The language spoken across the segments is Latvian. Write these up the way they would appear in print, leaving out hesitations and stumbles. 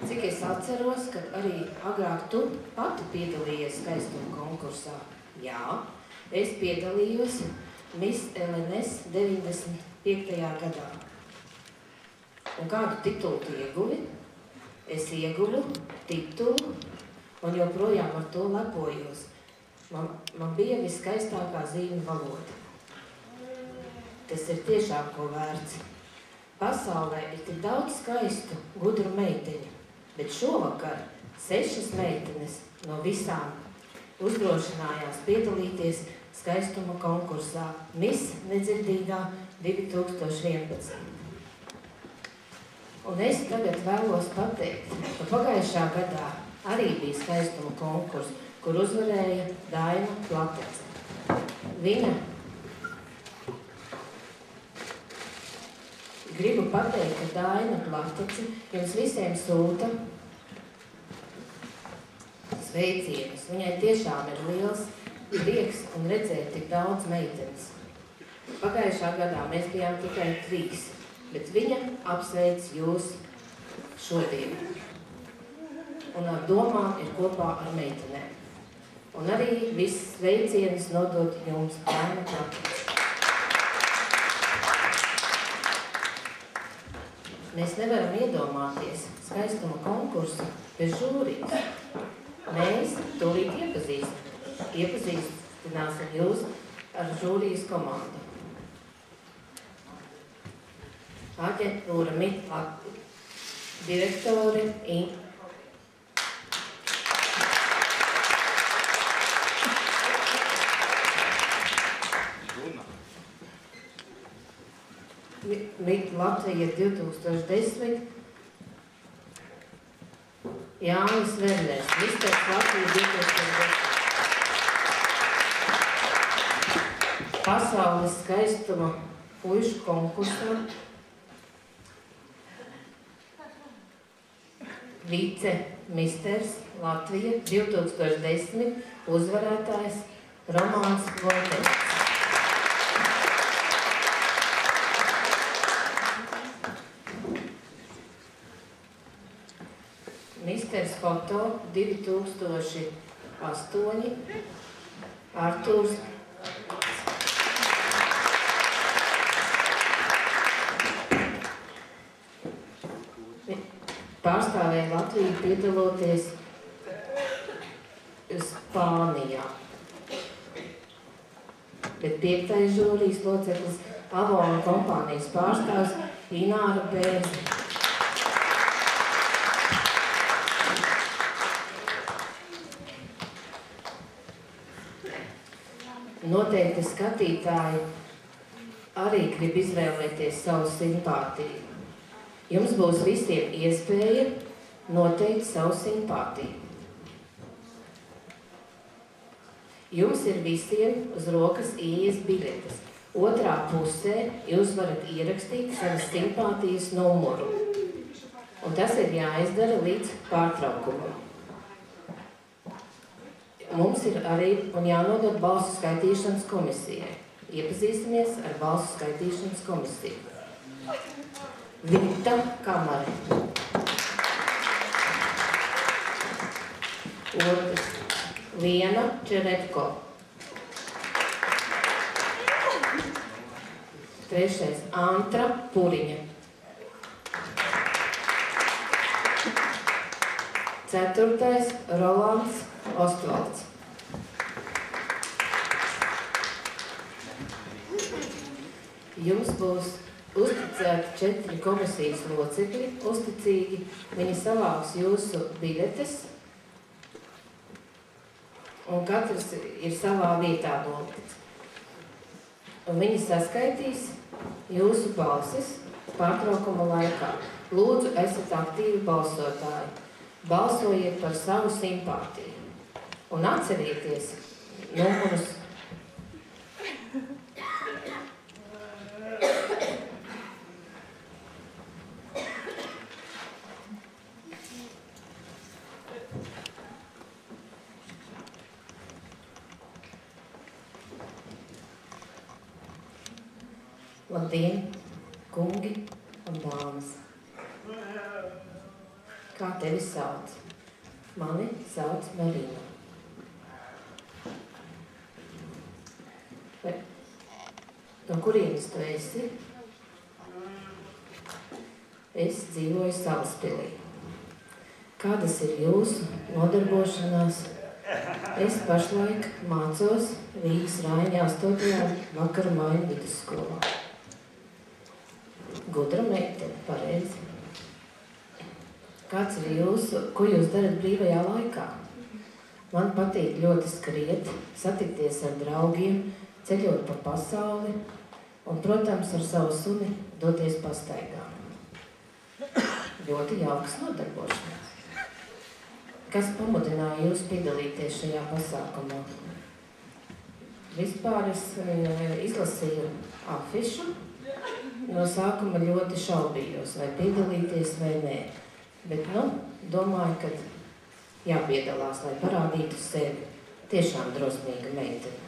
Cik es atceros, ka arī agrāk tu pati piedalījies skaistuma konkursā. Jā, es piedalījos Miss LNS 95. gadā. Un kādu titulu tu ieguvi? Es ieguvu titulu un joprojām ar to lepojos. Man bija viskaistākā zīmju valoda. Tas ir tiešām ko vērts. Pasaulē ir tik daudz skaistu, gudru meiteņu, bet šovakar 6 meitenes no visām uzdrošinājās piedalīties skaistuma konkursā Miss Nedzirdīgā 2011. Un es tagad vēlos pateikt, ka pagājušā gadā arī bija skaistuma konkurss, kur uzvarēja Daina Platece. Viņa gribu pateikt, ka Daina Platece jums visiem sūta sveicienus. Viņai tiešām ir liels prieks un redzēt tik daudz meitenes. Pagājušā gadā mēs bijām tikai 3, bet viņa apsveic jūs šodien. Un ar domām ir kopā ar meitenēm. Un arī viss sveicienus nodot jums Daina Platece. Mēs nevaram iedomāties skaistuma konkursu bez žūrijas. Mēs tūlīt iepazīstināsim jūs ar žūrijas komandu. Aģentūra MIT direktore MIT Latvija 2010, Jānis Verners, Misters Latvija 2010. Pasaules skaistuma puišu konkursā vice Misters Latvija 2010 uzvarētājs Romāns Vojtens. Misters Foto 2008 Artūrs pārstāvēja Latviju piedaloties Spānijā. Bet 5. žūrijas loceklis Avon kompānijas pārstāvs Ināra Bērze. Noteikti skatītāji arī grib izvēlēties savu simpātiju. Jums būs visiem iespēja noteikt savu simpātiju. Jums ir visiem uz rokas ieejas biļetes. Otrā pusē jūs varat ierakstīt savas simpātijas numuru. Un tas ir jāizdara līdz pārtraukumam. mums ir arī un jānodod balsu skaitīšanas komisijai. Iepazīstamies ar balsu skaitīšanas komisiju. Vita Kamare. Otrs. Liena Čeretko. Trešais. Antra Puriņa. Ceturtais. Rolands Ostvalds. Jums būs uzticēti 4 komisijas locekļi, uzticīgi. Viņi savāks jūsu biļetes, un katrs ir savā vietā nolikts. Un viņi saskaitīs jūsu balsis pārtraukuma laikā. Lūdzu, esat aktīvi balsotāji. Balsojiet par savu simpātiju. Un atcerieties numurus. Labdien, kungi un dāmas! Kā tevi sauc? Mani sauc Marina. No kurienes tu esi? Es dzīvoju Salaspilī. Kādas ir jūsu nodarbošanās? Es pašlaik mācos Rīgas Raiņa 8. vakara maiņu vidusskolā. Gudra meitene, pareizi. Kāds ir ko jūs darat brīvajā laikā? Man patīk ļoti skriet, satikties ar draugiem, ceļot pa pasauli un, protams, ar savu suni doties pastaigā. Ļoti jauks nodarbošanās. Kas pamudināja jūs piedalīties šajā pasākumā? Vispār es izlasīju afišu. No sākuma ļoti šaubījos, vai piedalīties vai nē. Bet, domāju, ka jāpiedalās, lai parādītu sevi. Tiešām drosmīga meitene.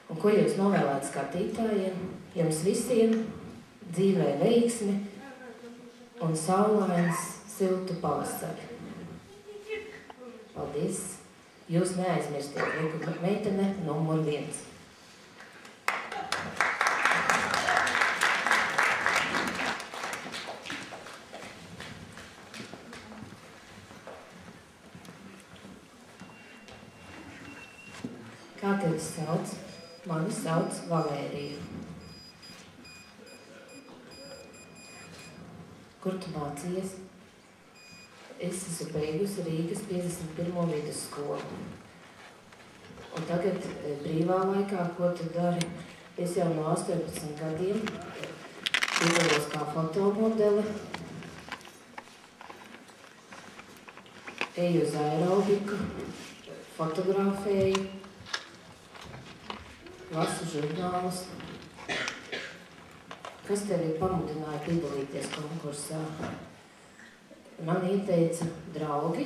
Un ko jūs novēlēt skatītājiem? Jums visiem dzīvē veiksmi un saulains siltu pavasari. Paldies! Jūs neaizmirstiet liku meitene numur 1. Kā tevi sauc? Mani sauc Valērija. Kur tu mācījies? Es esmu beigusi Rīgas 51. vidusskolu. Un tagad brīvā laikā, ko tu dari? Es jau no 18 gadiem piedalījos kā fotomodeli. Eju uz aerobiku, fotografēju, lasu žurnālus. Kas tevi pamudināja piedalīties konkursā? Man ieteica draugi,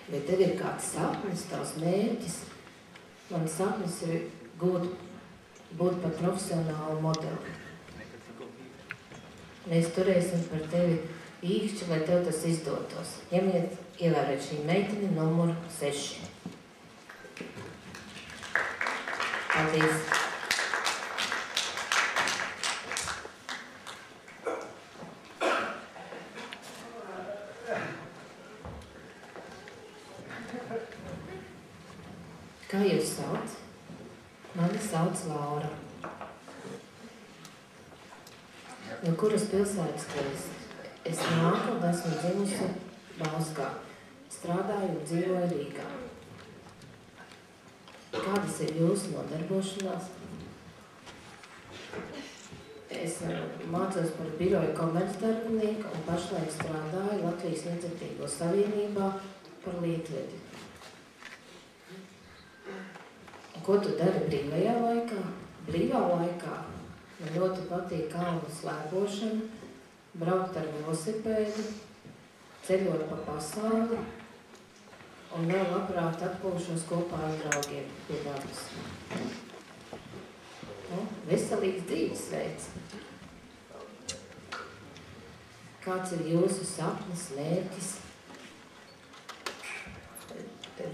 bet tev ir kāds sapnis, tavs mērķis. Mans sapnis ir būt par profesionālu modeli. Mēs turēsim par tevi īkšķi, lai tev tas izdotos. Ievērēt šī meitene numuru 6. Paldies! Kā jūs sauc? Mani sauc Laura. No kuras pilsētas tu esi? Es nāku un esmu dzimusi Bausgā. Strādāju un dzīvoju Rīgā. Kādas ir jūsu nodarbošanās? Es mācos par biroju komercdarbinieku un pašlaik strādāju Latvijas Iniciatīvo savienībā par lietvedi. Ko tu dari brīvajā laikā? Brīvā laikā man ļoti patīk kalnu slēpošana, braukt ar velosipēdu, ceļot pa pasauli un vēl labprāt atpūšos kopā ar draugiem pie dabas. Veselīgs dzīvesveids. Kāds ir jūsu sapnis, mērķis?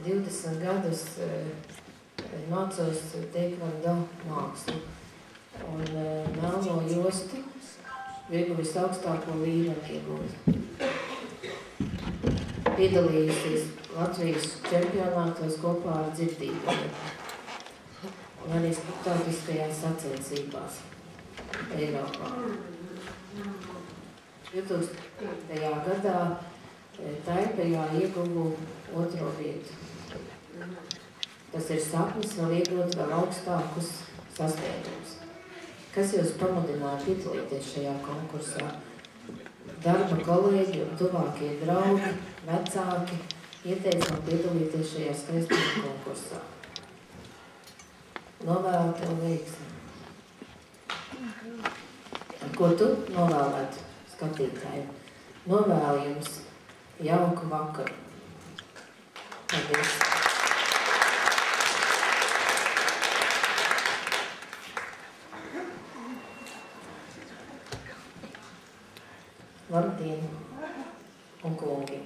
20 gadus mācos teikvando mākslu un melno jostu gribu visaugstāko līmeni iegūt. Piedalījusies Latvijas čempionātos kopā ar dzirdīgajiem un arī starptautiskajās sacensībās Eiropā. 2000. gadā Taipejā ieguvu 2. vietu. Tas ir sapnis vēl iegūt vēl augstākus sasniegumus. Kas jūs pamudināja piedalīties šajā konkursā? Darba kolēģi un tuvākie draugi, vecāki ieteica man piedalīties šajā skaistajā konkursā. Novēlu tev veiksmi. Ko tu novēlētu skatītājiem? Novēlu jums jauku vakaru. Paldies! Labdien un kungi!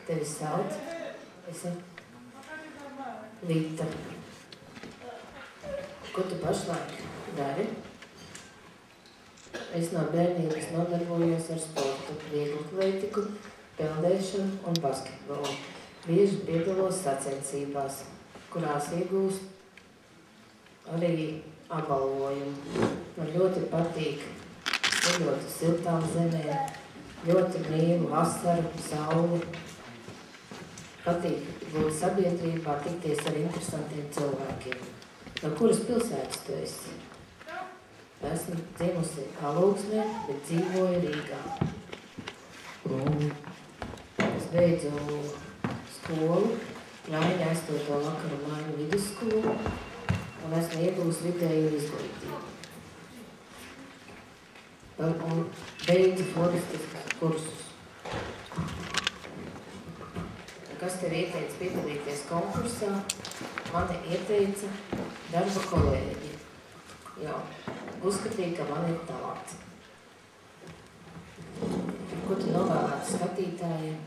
Tevi sauc? Esi Vita. Ko tu pašlaik dari? Es no bērnības nodarbojos ar sportu, vieglatlētiku, peldēšanu un basketbolu. Bieži piedalos sacensībās, kurās iegūst arī apbalvojumu. Man ļoti patīk ceļot uz siltām zemēm, ļoti mīlu vasaru, sauli. Patīk būt sabiedrībā, tikties ar interesantiem cilvēkiem. No kuras pilsētas tu esi? Esmu dzimusi Alūksnē, bet dzīvoju Rīgā. Es beidzu skolu, Ļaiņa 8. vakaru Māju vidusskolu un esmu iegūsi vidēju izglītību. Un beidzu floristiskus kursus. Kas tev ieteica piedalīties konkursā? Mani ieteica darba kolēģi. Jā, uzskatīja, ka man ir talants. Ko tu novēlētu skatītājiem?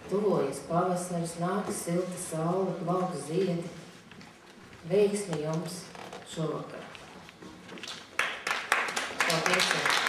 Tuvojas pavasaris, nāk silta saule, plauk ziedi. Veiksmi jums šovakar. Paldies!